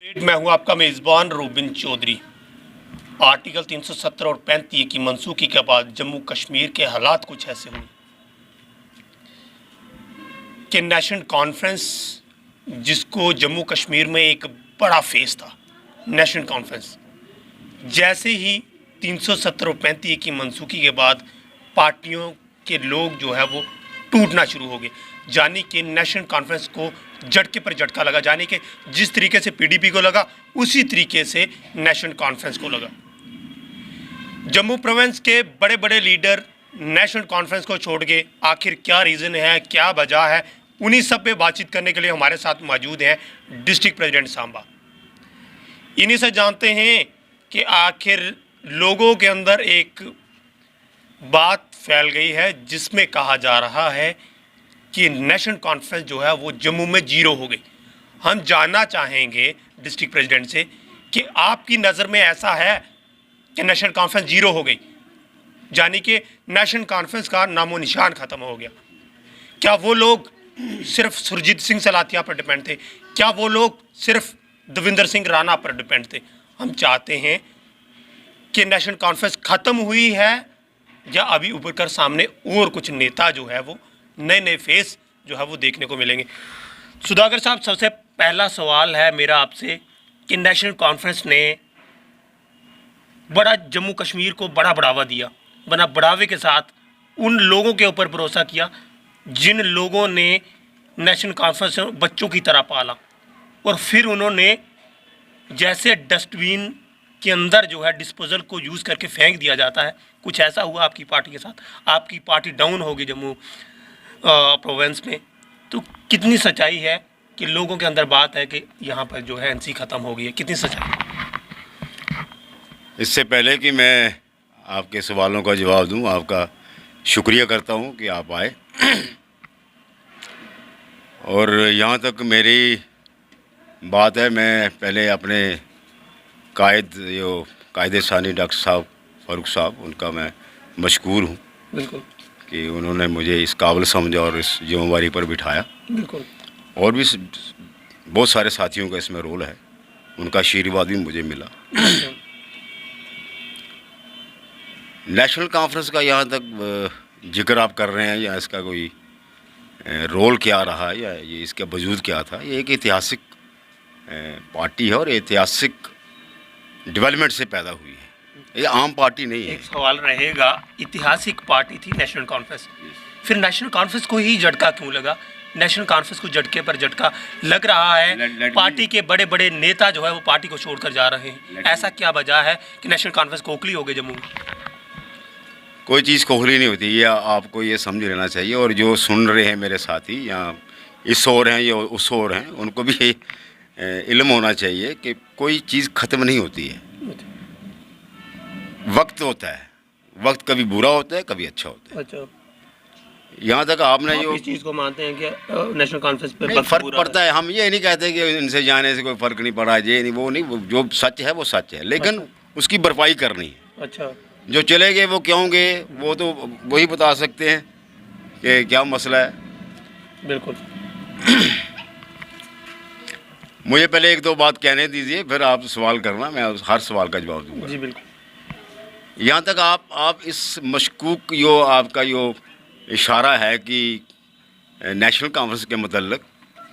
मैं हूं आपका मेज़बान रूबिन चौधरी। आर्टिकल 370 और 35 की मनसूखी के बाद जम्मू कश्मीर के हालात कुछ ऐसे हुए कि नेशनल कॉन्फ्रेंस, जिसको जम्मू कश्मीर में एक बड़ा फेस था, नेशनल कॉन्फ्रेंस, जैसे ही 370 और 35 की मनसूखी के बाद पार्टियों के लोग जो है वो टूटना शुरू हो गए। जानी कि नेशनल कॉन्फ्रेंस को झटके पर झटका लगा, जाने के जिस तरीके से पीडीपी को लगा उसी तरीके से नेशनल कॉन्फ्रेंस को लगा। जम्मू प्रोविंस के बड़े बड़े लीडर नेशनल कॉन्फ्रेंस को छोड़ गए। आखिर क्या रीज़न है, क्या वजह है, उन्हीं सब पे बातचीत करने के लिए हमारे साथ मौजूद हैं डिस्ट्रिक्ट प्रेसिडेंट सांबा। इन्हीं से जानते हैं कि आखिर लोगों के अंदर एक बात फैल गई है जिसमें कहा जा रहा है कि नेशनल कॉन्फ्रेंस जो है वो जम्मू में जीरो हो गई। हम जानना चाहेंगे डिस्ट्रिक्ट प्रेसिडेंट से कि आपकी नज़र में ऐसा है कि नेशनल कॉन्फ्रेंस जीरो हो गई, यानी कि नेशनल कॉन्फ्रेंस का नामो निशान ख़त्म हो गया। क्या वो लोग सिर्फ सुरजीत सिंह सलाथिया पर डिपेंड थे? क्या वो लोग सिर्फ देवेंद्र सिंह राणा पर डिपेंड थे? हम चाहते हैं कि नेशनल कॉन्फ्रेंस ख़त्म हुई है या अभी उभर कर सामने और कुछ नेता जो है वो नए नए फेस जो है वो देखने को मिलेंगे। सुधाकर साहब, सबसे पहला सवाल है मेरा आपसे कि नेशनल कॉन्फ्रेंस ने बड़ा जम्मू कश्मीर को बड़ा बढ़ावा दिया, बड़ा बढ़ावे के साथ उन लोगों के ऊपर भरोसा किया जिन लोगों ने नेशनल कॉन्फ्रेंस बच्चों की तरह पाला, और फिर उन्होंने जैसे डस्टबिन के अंदर जो है डिस्पोजल को यूज़ करके फेंक दिया जाता है, कुछ ऐसा हुआ आपकी पार्टी के साथ। आपकी पार्टी डाउन होगी जम्मू प्रोविंस में। तो कितनी सच्चाई है कि लोगों के अंदर बात है कि यहाँ पर जो है एनसी ख़त्म हो गई है, कितनी सच्चाई? इससे पहले कि मैं आपके सवालों का जवाब दूं, आपका शुक्रिया करता हूं कि आप आए। और यहाँ तक मेरी बात है, मैं पहले अपने कायदे सानी डॉक्टर साहब फ़ारूक साहब, उनका मैं मशकूर हूँ। बिल्कुल। कि उन्होंने मुझे इस काबिल समझा और इस जिम्मेवारी पर बिठाया। बिल्कुल। और भी बहुत सारे साथियों का इसमें रोल है, उनका आशीर्वाद भी मुझे मिला। नेशनल कॉन्फ्रेंस का यहाँ तक जिक्र आप कर रहे हैं, या इसका कोई रोल क्या रहा या ये इसका वजूद क्या था, ये एक ऐतिहासिक पार्टी है और ऐतिहासिक डेवलपमेंट से पैदा हुई है, ये आम पार्टी नहीं है। एक सवाल रहेगा, ऐतिहासिक पार्टी थी नेशनल कॉन्फ्रेंस, फिर नेशनल कॉन्फ्रेंस को ही झटका क्यों लगा? नेशनल कॉन्फ्रेंस को झटके पर झटका लग रहा है। पार्टी के बड़े बड़े नेता जो है वो पार्टी को छोड़कर जा रहे हैं, ऐसा क्या वजह है कि नेशनल कॉन्फ्रेंस खोखली हो गई जम्मू में? कोई चीज़ खोखली नहीं होती, या आपको ये समझ लेना चाहिए। और जो सुन रहे हैं मेरे साथी, या इस ओर हैं या उस ओर हैं, उनको भी इल्म होना चाहिए कि कोई चीज़ ख़त्म नहीं होती है, वक्त होता है। वक्त कभी बुरा होता है, कभी अच्छा होता है। अच्छा, यहाँ तक आपने आप जो इस चीज़ को मानते हैं कि नेशनल कॉन्फ्रेंस पे फ़र्क पड़ता है, हम ये नहीं कहते कि इनसे जाने से कोई फ़र्क नहीं पड़ा, ये नहीं वो नहीं, जो सच है वो सच है, लेकिन उसकी भरपाई करनी है। अच्छा, जो चले गए वो क्यों गए, वो तो वही बता सकते हैं कि क्या मसला है। बिल्कुल। मुझे पहले एक दो बात कहने दीजिए, फिर आप सवाल करना, मैं हर सवाल का जवाब दूंगा। जी बिल्कुल। यहाँ तक आप इस मशकूक जो आपका जो इशारा है कि नेशनल कॉन्फ्रेंस के मतलब,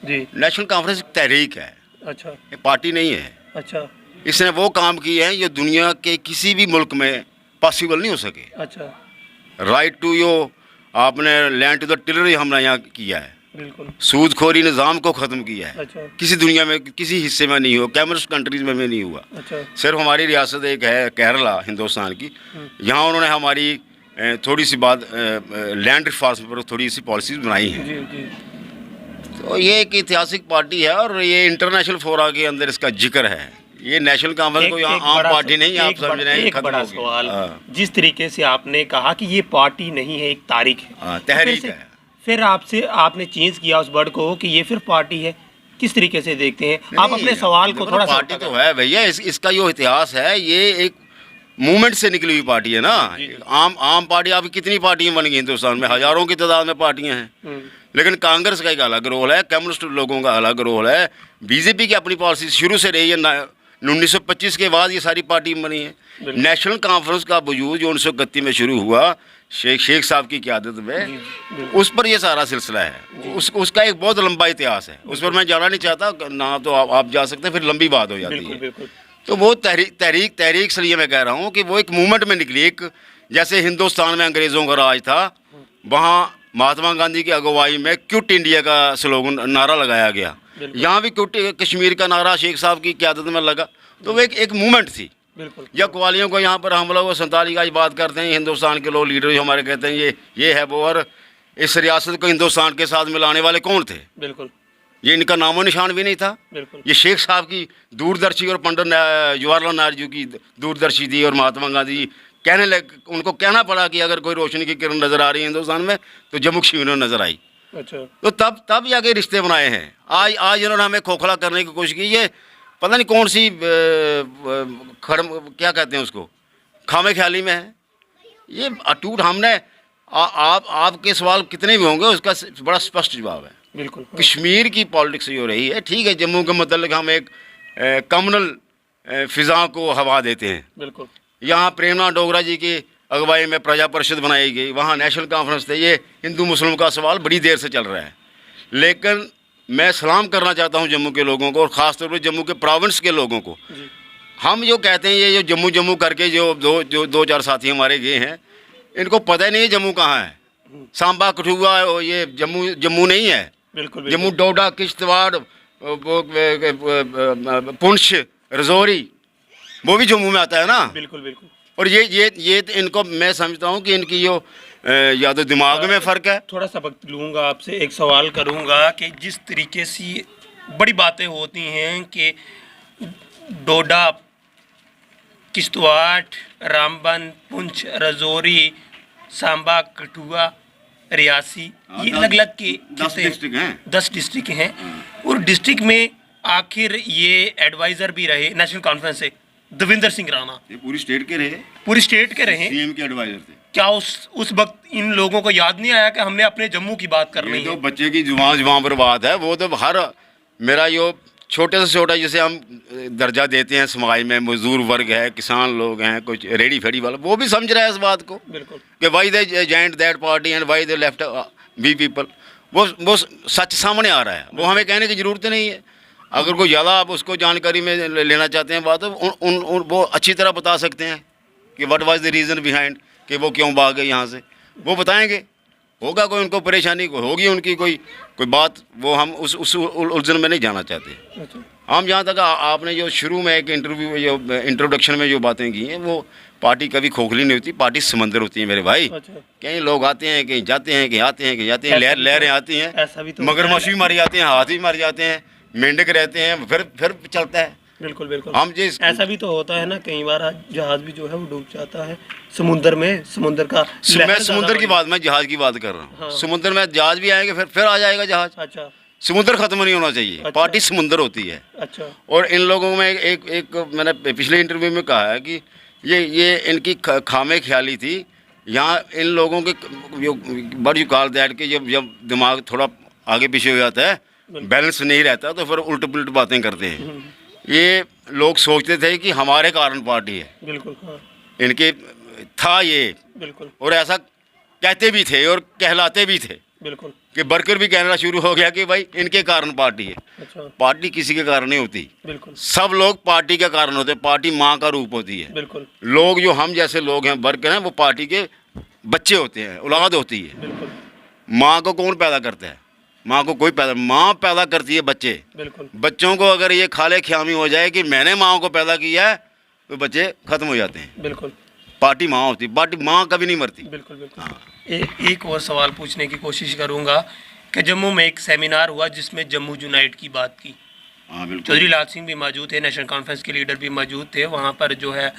जी, नेशनल कॉन्फ्रेंस एक तहरीक है, अच्छा, ये पार्टी नहीं है। अच्छा, इसने वो काम किए हैं जो दुनिया के किसी भी मुल्क में पॉसिबल नहीं हो सके। अच्छा, राइट टू यो, आपने लैंड टू द टिलर हमने यहाँ किया है। बिल्कुल। सूदखोरी निज़ाम को ख़त्म किया है। अच्छा, किसी दुनिया में किसी हिस्से में नहीं हुआ, कैमरस कंट्रीज़ में भी नहीं हुआ। अच्छा, सिर्फ हमारी रियासत एक है केरला हिंदुस्तान की, यहाँ उन्होंने हमारी थोड़ी सी बात लैंड रिफॉर्म्स पर थोड़ी सी पॉलिसीज़ बनाई हैं। जी जी। तो ये एक ऐतिहासिक पार्टी है और ये इंटरनेशनल फोरा के अंदर इसका जिक्र है। ये नेशनल कॉन्फ्रेंस को यहाँ आम पार्टी नहीं, आप समझ रहे हैं। एक बड़ा सवाल, जिस तरीके से आपने कहा कि ये पार्टी नहीं है, एक तारीख है, तहरीक है, फिर आपने चेंज किया उस वर्ड को कि ये फिर पार्टी है, किस तरीके से देखते हैं आप अपने सवाल को? थोड़ा पार्टी तो है भैया, इसका जो इतिहास है ये एक मूवमेंट से निकली हुई पार्टी है ना। आम पार्टी, आप कितनी पार्टियां बन गई हिंदुस्तान में, हजारों की तादाद में पार्टियां हैं। लेकिन कांग्रेस का एक अलग रोल है, कम्युनिस्ट लोगों का अलग रोल है, बीजेपी की अपनी पॉलिसी शुरू से रही है। 1925 के बाद ये सारी पार्टी बनी है। नेशनल कॉन्फ्रेंस का वजूद जो 1931 में शुरू हुआ शेख साहब की क़यादत में, उस पर ये सारा सिलसिला है। उसका एक बहुत लंबा इतिहास है, उस पर मैं जाना नहीं चाहता ना, तो आप जा सकते हैं, फिर लंबी बात हो जाती है। तो वो तहरीक से लिए मैं कह रहा हूँ कि वो एक मूवमेंट में निकली। एक जैसे हिंदुस्तान में अंग्रेज़ों का राज था, वहाँ महात्मा गांधी की अगुवाई में क्विट इंडिया का स्लोगन नारा लगाया गया। यहाँ भी क्विट कश्मीर का नारा शेख साहब की क़यादत में लगा। तो वो एक मूवमेंट थी। या कवालियों को यहाँ पर हम लोग संताली का बात करते हैं, हिंदुस्तान के लोग लीडर जो हमारे कहते हैं ये है वो, और इस रियासत को हिंदुस्तान के साथ मिलाने वाले कौन थे? बिल्कुल, ये इनका नामो निशान भी नहीं था। ये शेख साहब की दूरदर्शी और पंडित जवाहरलाल नेहरू जी की दूरदर्शी थी, और महात्मा गांधी जी उनको कहना पड़ा कि अगर कोई रोशनी की किरण नज़र आ रही है हिंदुस्तान में तो जम्मू कश्मीर में नज़र आई। अच्छा, तो तब जाके रिश्ते बनाए हैं। आज इन्होंने हमें खोखला करने की कोशिश की। ये पता नहीं कौन सी क्या कहते हैं उसको, खामे ख्याली में है ये अटूट। हमने आपके सवाल कितने भी होंगे उसका बड़ा स्पष्ट जवाब है। बिल्कुल, कश्मीर की पॉलिटिक्स जो रही है, ठीक है, जम्मू के मतलब हम एक कम्युनल फिज़ा को हवा देते हैं। बिल्कुल, यहाँ प्रेमनाथ डोगरा जी की अगुवाई में प्रजा परिषद बनाई गई, वहाँ नेशनल कॉन्फ्रेंस थे। ये हिंदू मुस्लिम का सवाल बड़ी देर से चल रहा है, लेकिन मैं सलाम करना चाहता हूँ जम्मू के लोगों को, और ख़ास तौर पर जम्मू के प्रोविंस के लोगों को। हम जो कहते हैं ये जो जम्मू करके जो दो चार साथी हमारे गए हैं, इनको पता ही नहीं है जम्मू कहाँ है। सांबा कठुआ ये जम्मू नहीं है। बिल्कुल, जम्मू डोडा किश्तवाड़ पुंछ रजौरी वो भी जम्मू में आता है ना। बिल्कुल बिल्कुल। और ये इनको मैं समझता हूँ कि इनकी जो या तो दिमाग में फ़र्क है। थोड़ा सा वक्त लूँगा आपसे, एक सवाल करूँगा कि जिस तरीके से बड़ी बातें होती हैं कि डोडा किश्तवाड़ रामबन पुंछ रजौरी सांबा कठुआ रियासी, ये अलग अलग के 10 डिस्ट्रिक्ट हैं। 10 डिस्ट्रिक्ट हैं, और डिस्ट्रिक्ट में आखिर ये एडवाइज़र भी रहे नेशनल कॉन्फ्रेंस से देवेंद्र सिंह राणा। ये पूरी स्टेट के रहे, सीएम के एडवाइजर थे। क्या उस वक्त इन लोगों को याद नहीं आया कि हमने अपने जम्मू की बात करनी है? तो बच्चे की जुबान पर बात है। वो तो हर मेरा जो छोटे से छोटा जिसे हम दर्जा देते हैं समाज में, मजदूर वर्ग है, किसान लोग हैं, कुछ रेडी फेडी वाला, वो भी समझ रहा है इस बात को। बिल्कुल, कि why they joined that party and why they left we people. वो सच सामने आ रहा है, वो हमें कहने की ज़रूरत नहीं है। अगर कोई ज़्यादा आप उसको जानकारी में लेना चाहते हैं बात, तो वो अच्छी तरह बता सकते हैं कि what was the reason behind, कि वो क्यों भाग गए यहाँ से, वो बताएंगे। होगा कोई उनको परेशानी होगी उनकी कोई बात, वो हम उस उलझन में नहीं जाना चाहते। हम जहाँ तक आपने जो शुरू में एक इंट्रोडक्शन में जो बातें की हैं, वो पार्टी कभी खोखली नहीं होती, पार्टी समंदर होती है मेरे भाई। कहीं लोग आते हैं, कहीं जाते हैं, कहीं आते हैं, कहीं जाते हैं, लहरें आती हैं, मगरमच्छ भी मर जाते हैं, हाथी मर जाते हैं, मेंढक रहते हैं, फिर चलता है। बिल्कुल बिल्कुल। हम जिस ऐसा भी तो होता है ना, कई बार जहाज भी जो है वो डूब जाता है समुद्र में, समुद्र का। मैं समुद्र की बात, मैं जहाज की बात कर रहा हूँ। हाँ। समुद्र में जहाज भी आएंगे, फिर आ जाएगा जहाज। अच्छा, समुद्र खत्म नहीं होना चाहिए। अच्छा। पार्टी समुद्र होती है। अच्छा। और इन लोगों में एक मैंने पिछले इंटरव्यू में कहा है कि ये इनकी खामे ख्याली थी। यहाँ इन लोगों के बट यू कॉल दैट कि जब दिमाग थोड़ा आगे पीछे हो जाता है, बैलेंस नहीं रहता, तो फिर उल्ट पुलट बातें करते हैं। ये लोग सोचते थे कि हमारे कारण पार्टी है। बिल्कुल, हाँ। इनके था ये। बिल्कुल। और ऐसा कहते भी थे और कहलाते भी थे। बिल्कुल। कि वर्कर भी कहना शुरू हो गया कि भाई इनके कारण पार्टी है। अच्छा। पार्टी किसी के कारण नहीं होती। बिल्कुल। सब लोग पार्टी के कारण होते हैं। पार्टी माँ का रूप होती है। बिल्कुल। लोग जो हम जैसे लोग हैं, वर्कर हैं, वो पार्टी के बच्चे होते हैं, औलाद होती है। बिल्कुल। माँ को कौन पैदा करता है? माँ को कोई माँ पैदा करती है बच्चे। बिल्कुल। बच्चों को अगर ये खाले ख्यामी हो जाए कि मैंने माँ को पैदा किया है, तो बच्चे खत्म हो जाते हैं। बिल्कुल। पार्टी माँ होती, पार्टी माँ कभी नहीं मरती। बिल्कुल बिल्कुल। हाँ। एक और सवाल पूछने की कोशिश करूँगा कि जम्मू में एक सेमिनार हुआ जिसमें जम्मू यूनाइट की बात की। हाँ बिल्कुल। चौधरी लाल सिंह भी मौजूद थे, नेशनल कॉन्फ्रेंस के लीडर भी मौजूद थे, वहाँ पर जो है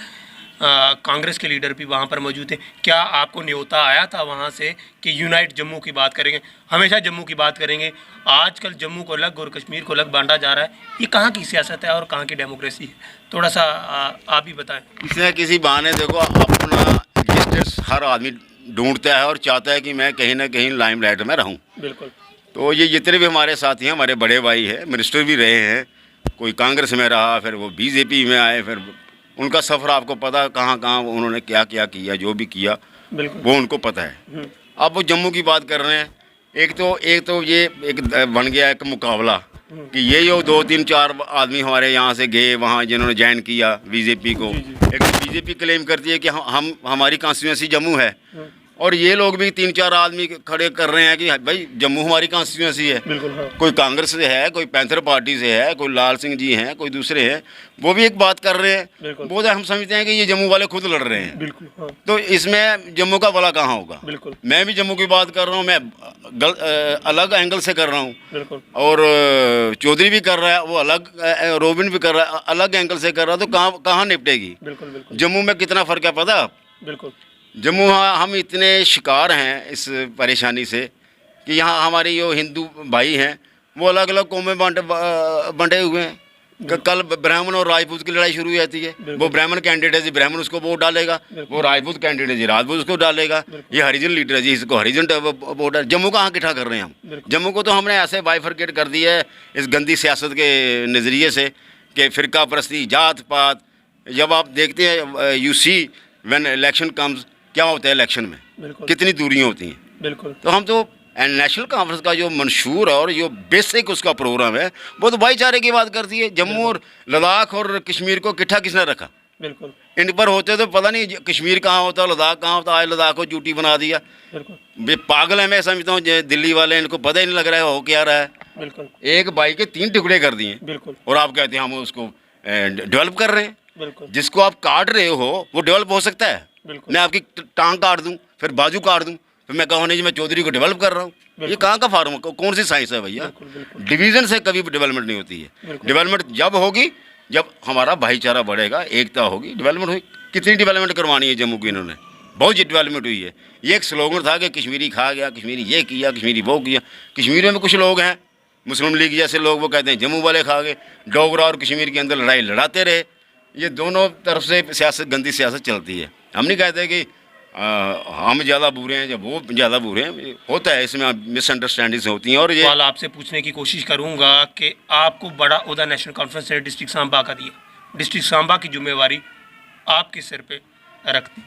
कांग्रेस के लीडर भी वहाँ पर मौजूद थे। क्या आपको न्योता आया था वहाँ से कि यूनाइट जम्मू की बात करेंगे, हमेशा जम्मू की बात करेंगे? आजकल जम्मू को अलग और कश्मीर को अलग बांटा जा रहा है, ये कहाँ की सियासत है और कहाँ की डेमोक्रेसी है? थोड़ा सा आप ही बताएं। इसमें किसी बहाने देखो अपना एग्जिस्टेंस हर आदमी ढूंढता है और चाहता है कि मैं कहीं ना कहीं लाइमलाइट में रहूं। बिल्कुल। तो ये जितने भी हमारे साथी हैं, हमारे बड़े भाई हैं, मिनिस्टर भी रहे हैं, कोई कांग्रेस में रहा, फिर वो बीजेपी में आए, फिर उनका सफ़र आपको पता कहाँ कहाँ उन्होंने क्या क्या किया, जो भी किया वो उनको पता है। अब वो जम्मू की बात कर रहे हैं। एक तो ये एक बन गया एक मुकाबला कि ये जो 2 3 4 आदमी हमारे यहाँ से गए वहाँ जिन्होंने ज्वाइन किया बीजेपी को। एक तो बीजेपी क्लेम करती है कि हम हमारी कॉन्स्टिट्यूंसी जम्मू है, और ये लोग भी 3 4 आदमी खड़े कर रहे हैं कि भाई जम्मू हमारी कॉन्स्टिट्यूंसी है। कोई कांग्रेस से है, कोई पैंथर पार्टी से है, कोई लाल सिंह जी हैं, कोई दूसरे हैं, वो भी एक बात कर रहे हैं। वो तो हम समझते हैं कि ये जम्मू वाले खुद लड़ रहे हैं। तो इसमें जम्मू का भला कहाँ होगा? मैं भी जम्मू की बात कर रहा हूँ, मैं अलग एंगल से कर रहा हूँ, और चौधरी भी कर रहा है, वो अलग, रोबिन भी कर रहा है, अलग एंगल से कर रहा है। तो कहाँ निपटेगी? जम्मू में कितना फ़र्क है पता? बिल्कुल। जम्मू हम इतने शिकार हैं इस परेशानी से कि यहाँ हमारे जो हिंदू भाई हैं वो अलग अलग कौमें बंटे हुए हैं। कल ब्राह्मण और राजपूत की लड़ाई शुरू हो जाती है। वो ब्राह्मण कैंडिडेट है जी, ब्राह्मण उसको वोट डालेगा, वो राजपूत कैंडिडेट है जी, राजपूत उसको डालेगा, ये हरिजन लीडर है जी, इसको हरिजन वोट। जम्मू कहाँ इकट्ठा कर रहे हैं हम? जम्मू को तो हमने ऐसे बाइफरकेट कर दिया है इस गंदी सियासत के नज़रिए से कि फ़िरका परस्ती, जात पात। जब आप देखते हैं you see when election comes, क्या होता है इलेक्शन में, कितनी दूरियां होती हैं। बिल्कुल। तो हम तो नेशनल कॉन्फ्रेंस का जो मंशूर और जो बेसिक उसका प्रोग्राम है वो तो भाईचारे की बात करती है। जम्मू और लद्दाख और कश्मीर को इकट्ठा किसने रखा? बिल्कुल। इन पर होते तो पता नहीं कश्मीर कहाँ होता, लद्दाख कहाँ होता, आज लद्दाख को चूटी बना दिया। बिल्कुल। पागल है, मैं समझता हूँ दिल्ली वाले, इनको पता ही नहीं लग रहा है हो क्या रहा है। बिल्कुल। एक बाई के 3 टुकड़े कर दिए। बिल्कुल। और आप कहते हैं हम उसको डेवलप कर रहे हैं। बिल्कुल। जिसको आप काट रहे हो वो डेवलप हो सकता है? मैं आपकी टांग काट दूं, फिर बाजू काट दूं, फिर मैं कहूँ नहीं जी मैं चौधरी को डेवलप कर रहा हूँ। ये कहाँ का फार्म, कौन सी साइंस है भैया? डिवीज़न से कभी डेवलपमेंट नहीं होती है। डेवलपमेंट जब होगी जब हमारा भाईचारा बढ़ेगा, एकता होगी, डेवलपमेंट होगी। कितनी डेवलपमेंट करवानी है जम्मू की? इन्होंने बहुत डेवलपमेंट हुई है। ये एक स्लोगन था कि कश्मीरी खा गया, कश्मीरी ये किया, कश्मीरी वो किया। कश्मीर में कुछ लोग हैं मुस्लिम लीग जैसे लोग, वो कहते हैं जम्मू वाले खा गए। डोगरा और कश्मीर के अंदर लड़ाई लड़ाते रहे। ये दोनों तरफ से सियासत, गंदी सियासत चलती है। हम नहीं कहते कि हम ज़्यादा बुरे हैं या वो ज़्यादा बुरे हैं, होता है इसमें मिसअंडरस्टैंडिंग्स होती हैं। और ये सवाल आपसे पूछने की कोशिश करूंगा कि आपको बड़ा ओहदा नेशनल कॉन्फ्रेंस ने डिस्ट्रिक्ट सांबा का दिया, डिस्ट्रिक्ट सांबा की जिम्मेवारी आपके सिर पे रखती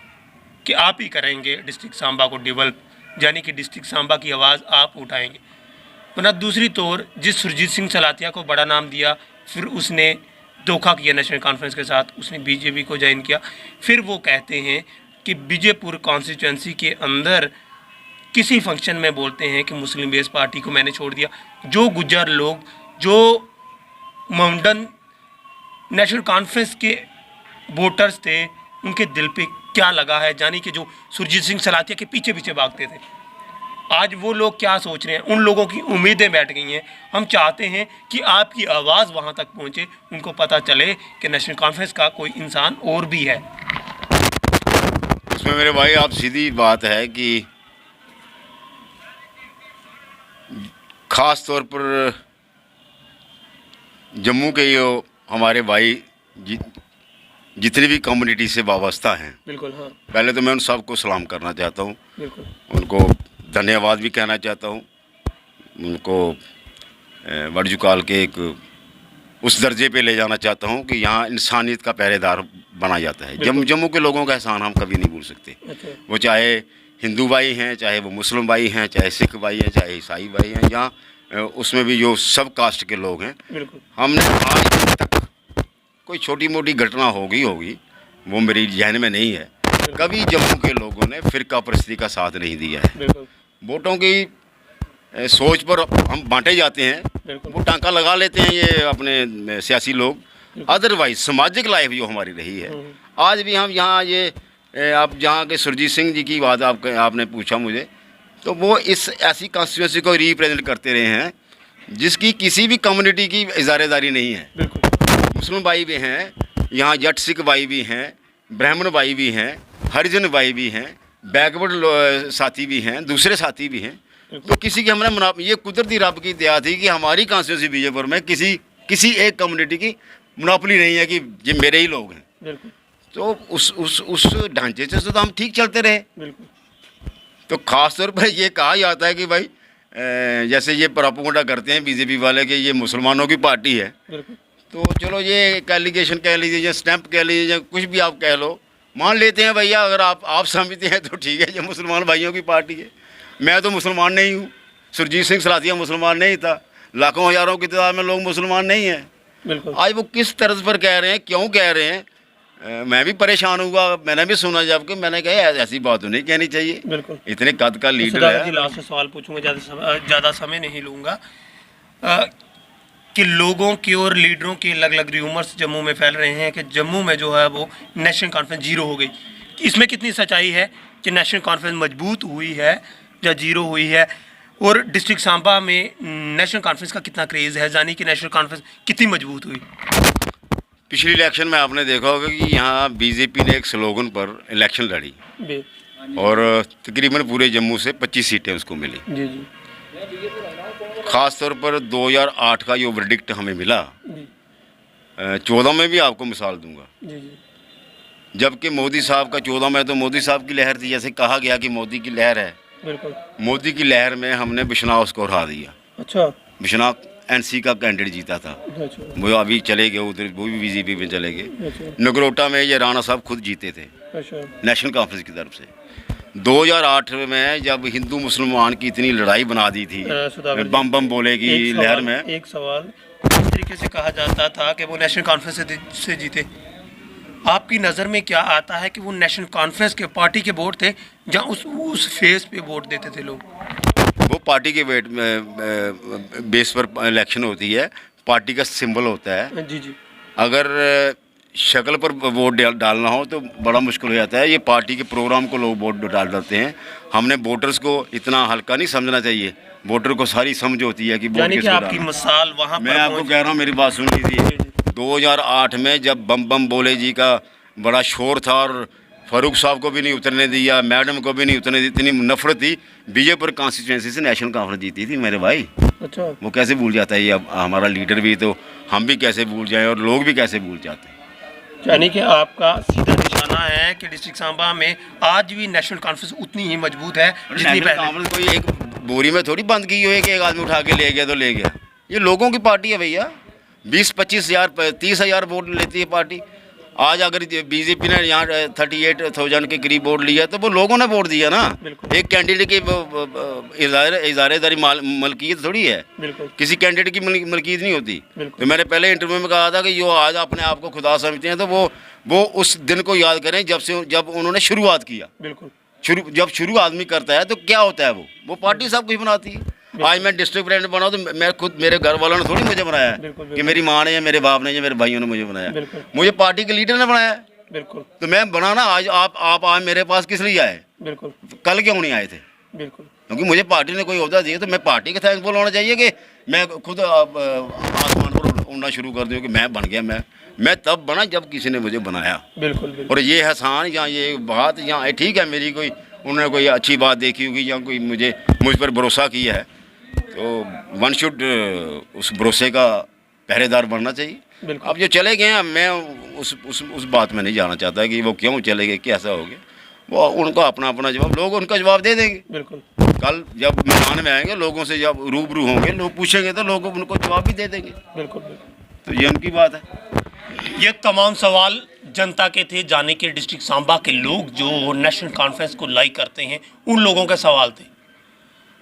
कि आप ही करेंगे डिस्ट्रिक्ट सांबा को डेवलप, यानी कि डिस्ट्रिक्ट सांबा की आवाज़ आप उठाएंगे। वरना दूसरी तौर जिस सुरजीत सिंह सलातिया को बड़ा नाम दिया, फिर उसने धोखा किया नेशनल कॉन्फ्रेंस के साथ, उसने बीजेपी को ज्वाइन किया। फिर वो कहते हैं कि बीजेपुर कॉन्स्टिट्यूंसी के अंदर किसी फंक्शन में बोलते हैं कि मुस्लिम बेस पार्टी को मैंने छोड़ दिया। जो गुज्जर लोग, जो माउंटेन नेशनल कॉन्फ्रेंस के वोटर्स थे, उनके दिल पे क्या लगा है, यानी कि जो सुरजीत सिंह सलातिया के पीछे पीछे भागते थे, आज वो लोग क्या सोच रहे हैं? उन लोगों की उम्मीदें बैठ गई हैं। हम चाहते हैं कि आपकी आवाज़ वहाँ तक पहुँचे, उनको पता चले कि नेशनल कॉन्फ्रेंस का कोई इंसान और भी है। इसमें मेरे भाई आप सीधी बात है कि ख़ास तौर पर जम्मू के जो हमारे भाई जितनी भी कम्युनिटी से वाबस्ता हैं, बिल्कुल हाँ, पहले तो मैं उन सबको सलाम करना चाहता हूँ। बिल्कुल। उनको धन्यवाद भी कहना चाहता हूँ। उनको वर्जुकाल के एक उस दर्जे पे ले जाना चाहता हूँ कि यहाँ इंसानियत का पहरेदार बना जाता है। जम्मू के लोगों का एहसान हम कभी नहीं भूल सकते। वो चाहे हिंदू भाई हैं, चाहे वो मुस्लिम भाई हैं, चाहे सिख भाई हैं, चाहे ईसाई भाई हैं, यहाँ उसमें भी जो सब कास्ट के लोग हैं। हमने आज तक कोई छोटी मोटी घटना होगी वो मेरी जहन में नहीं है, कभी जम्मू के लोगों ने फ़िरका परस्ती का साथ नहीं दिया है। वोटों की सोच पर हम बांटे जाते हैं, वो टांका लगा लेते हैं ये अपने सियासी लोग। अदरवाइज सामाजिक लाइफ जो हमारी रही है, आज भी हम यहाँ ये आप जहाँ के सुरजीत सिंह जी की बात आपने पूछा मुझे, तो वो इस ऐसी कॉन्स्टिट्यूंसी को रिप्रेजेंट करते रहे हैं जिसकी किसी भी कम्युनिटी की इजारेदारी नहीं है। मुस्लिम भाई भी हैं यहाँ, जट सिख भाई भी हैं, ब्राह्मण भाई भी हैं, हरिजन भाई भी हैं, बैकवर्ड साथी भी हैं, दूसरे साथी भी हैं। तो किसी की हमने ये कुदरती रब की दया थी कि हमारी कॉन्स्टिट्यूंसी बीजेपुर में किसी एक कम्युनिटी की मुनाफली नहीं है कि ये मेरे ही लोग हैं। तो उस ढांचे से तो हम ठीक चलते रहे। तो ख़ास तौर पर ये कहा जाता है कि भाई जैसे ये प्रोपेगेंडा करते हैं बीजेपी वाले कि ये मुसलमानों की पार्टी है, बिल्कुल। तो चलो ये एक एलिगेशन कह लीजिए या स्टैंप कह लीजिए या कुछ भी आप कह लो, मान लेते हैं भैया। अगर आप समझते हैं तो ठीक है, ये मुसलमान भाइयों की पार्टी है। मैं तो मुसलमान नहीं हूँ, सुरजीत सिंह सलाथिया मुसलमान नहीं था, लाखों हज़ारों की तादाद में लोग मुसलमान नहीं हैं। बिल्कुल। आज वो किस तर्ज पर कह रहे हैं, क्यों कह रहे हैं, मैं भी परेशान हुआ। मैंने भी सुना, जबकि मैंने कहा ऐसी बात तो नहीं कहनी चाहिए। बिल्कुल। इतने कद का लीडर सुधाकर जी, है। लास्ट में सवाल पूछूंगा, ज़्यादा समय नहीं लूँगा। कि लोगों की और लीडरों की अलग अलग र्यूमर्स जम्मू में फैल रहे हैं कि जम्मू में जो है वो नेशनल कॉन्फ्रेंस जीरो हो गई। इसमें कितनी सच्चाई है कि नेशनल कॉन्फ्रेंस मजबूत हुई है या जीरो हुई है? और डिस्ट्रिक्ट सांबा में नेशनल कॉन्फ्रेंस का कितना क्रेज़ है, यानी कि नेशनल कॉन्फ्रेंस कितनी मजबूत हुई? पिछली इलेक्शन में आपने देखा होगा कि यहाँ बीजेपी ने एक स्लोगन पर इलेक्शन लड़ी और तकरीबन पूरे जम्मू से 25 सीटें उसको मिली। जी जी। ख़ास तौर पर 2008 का जो वर्डिक्ट हमें मिला, 14 में भी आपको मिसाल दूंगा। जी जी। जबकि मोदी साहब का 14 में तो मोदी साहब की लहर थी, जैसे कहा गया कि मोदी की लहर है। बिल्कुल। मोदी की लहर में हमने बिश्नौर को हरा दिया। अच्छा। बिश्नौर एनसी का कैंडिडेट जीता था, अच्छा। वो अभी चले गए उधर, वो भी बीजेपी में चले गए। अच्छा। नगरोटा में ये राणा साहब खुद जीते थे अच्छा। नेशनल कॉन्फ्रेंस की तरफ से। 2008 में जब हिंदू मुसलमान की इतनी लड़ाई बना दी थी, सुधाकर जी, बम बम बोले की लहर में, एक सवाल, इस तरीके से कहा जाता था कि वो नेशनल कॉन्फ्रेंस से जीते। आपकी नज़र में क्या आता है कि वो नेशनल कॉन्फ्रेंस के पार्टी के वोट थे जहाँ उस फेस पे वोट देते थे लोग? वो पार्टी के वेट बेस पर इलेक्शन होती है, पार्टी का सिंबल होता है। जी जी। अगर शक्ल पर वोट डालना हो तो बड़ा मुश्किल हो जाता है। ये पार्टी के प्रोग्राम को लोग वोट डाल देते हैं। हमने वोटर्स को इतना हल्का नहीं समझना चाहिए। वोटर को सारी समझ होती है कि वोट किसको डालना। आपकी मिसाल वहाँ मैं आपको कह रहा हूँ, मेरी बात सुन लीजिए। 2008 में जब बम बम बोले जी का बड़ा शोर था और फारूक साहब को भी नहीं उतरने दिया, मैडम को भी नहीं उतरने दी, इतनी नफरत थी। बीजेपुर कॉन्स्टिट्यूंसी से नेशनल कॉन्फ्रेंस जीती थी मेरे भाई। अच्छा। वो कैसे भूल जाता है ये? अब हमारा लीडर भी, तो हम भी कैसे भूल जाएं और लोग भी कैसे भूल जाते हैं। यानी कि आपका सीधा निशाना है कि डिस्ट्रिक्ट सांबा में आज भी नेशनल कॉन्फ्रेंस उतनी ही मजबूत है जितनी पहले। कॉन्फ्रेंस कोई एक बोरी में थोड़ी बंद की हुई है कि एक आदमी उठा के ले गया तो ले गया। ये लोगों की पार्टी है भैया। 20-25 हज़ार 30 हज़ार वोट लेती है पार्टी। आज अगर बीजेपी ने यहाँ 38,000 के करीब वोट लिया तो वो लोगों ने वोट दिया ना। एक कैंडिडेट की इजारेदारी मलकियत थोड़ी है, किसी कैंडिडेट की मलकियत नहीं होती। तो मैंने पहले इंटरव्यू में कहा था कि जो आज अपने आप को खुदा समझते हैं तो वो उस दिन को याद करें जब उन्होंने शुरुआत किया। जब शुरू आदमी करता है तो क्या होता है, वो पार्टी सब कुछ बनाती है। आज मैं डिस्ट्रिक्ट प्रेसिडेंट बना तो मैं खुद, मेरे घर वालों ने थोड़ी मुझे बनाया है कि मेरी माँ ने या मेरे बाप ने या मेरे भाइयों ने मुझे बनाया। मुझे पार्टी के लीडर ने बनाया है। तो मैं बनाना आज आप आज मेरे पास किस लिए आए? कल क्यों नहीं आए थे? क्योंकि मुझे पार्टी ने कोई ओहदा दिया तो मैं पार्टी के थैंकफुल होना चाहिए कि मैं खुद आसमान पर उड़ना शुरू कर दूँ कि मैं बन गया। मैं तब बना जब किसी ने मुझे बनाया। और ये एहसान या ये बात या ठीक है, मेरी कोई उन्होंने कोई अच्छी बात देखी होगी या कोई मुझ पर भरोसा किया है, तो वन शुड उस भरोसे का पहरेदार बनना चाहिए। अब जो चले गए हैं, मैं उस बात में नहीं जाना चाहता कि वो क्यों चले गए, कैसा हो गया। वो उनका अपना जवाब, लोग उनका जवाब दे देंगे। कल जब मैदान में आएंगे, लोगों से जब रूबरू होंगे, लोग पूछेंगे तो लोग उनको जवाब भी दे देंगे। तो ये उनकी बात है। ये तमाम सवाल जनता के थे, जाने के डिस्ट्रिक्ट सांबा के लोग जो नेशनल कॉन्फ्रेंस को लाइक करते हैं उन लोगों के सवाल थे।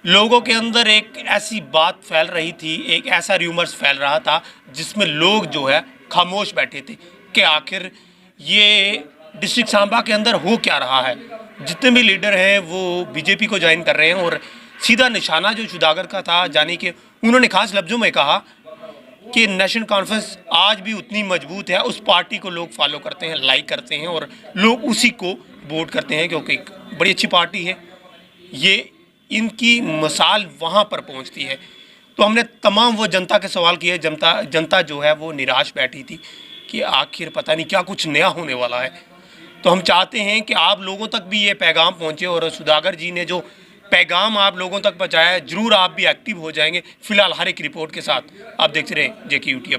लोगों के अंदर एक ऐसी बात फैल रही थी, एक ऐसा र्यूमर्स फैल रहा था जिसमें लोग जो है खामोश बैठे थे कि आखिर ये डिस्ट्रिक्ट सांबा के अंदर हो क्या रहा है। जितने भी लीडर हैं वो बीजेपी को ज्वाइन कर रहे हैं और सीधा निशाना जो सुधाकर का था, जाने के उन्होंने खास लफ्ज़ों में कहा कि नेशनल कॉन्फ्रेंस आज भी उतनी मजबूत है, उस पार्टी को लोग फॉलो करते हैं, लाइक करते हैं और लोग उसी को वोट करते हैं क्योंकि एक बड़ी अच्छी पार्टी है। ये इनकी मिसाल वहाँ पर पहुँचती है। तो हमने तमाम वो जनता के सवाल किए। जनता जो है वो निराश बैठी थी कि आखिर पता नहीं क्या कुछ नया होने वाला है। तो हम चाहते हैं कि आप लोगों तक भी ये पैगाम पहुँचे और सुधाकर जी ने जो पैगाम आप लोगों तक पहुँचाया है, ज़रूर आप भी एक्टिव हो जाएंगे। फिलहाल हर एक रिपोर्ट के साथ आप देखते रहें JK UT।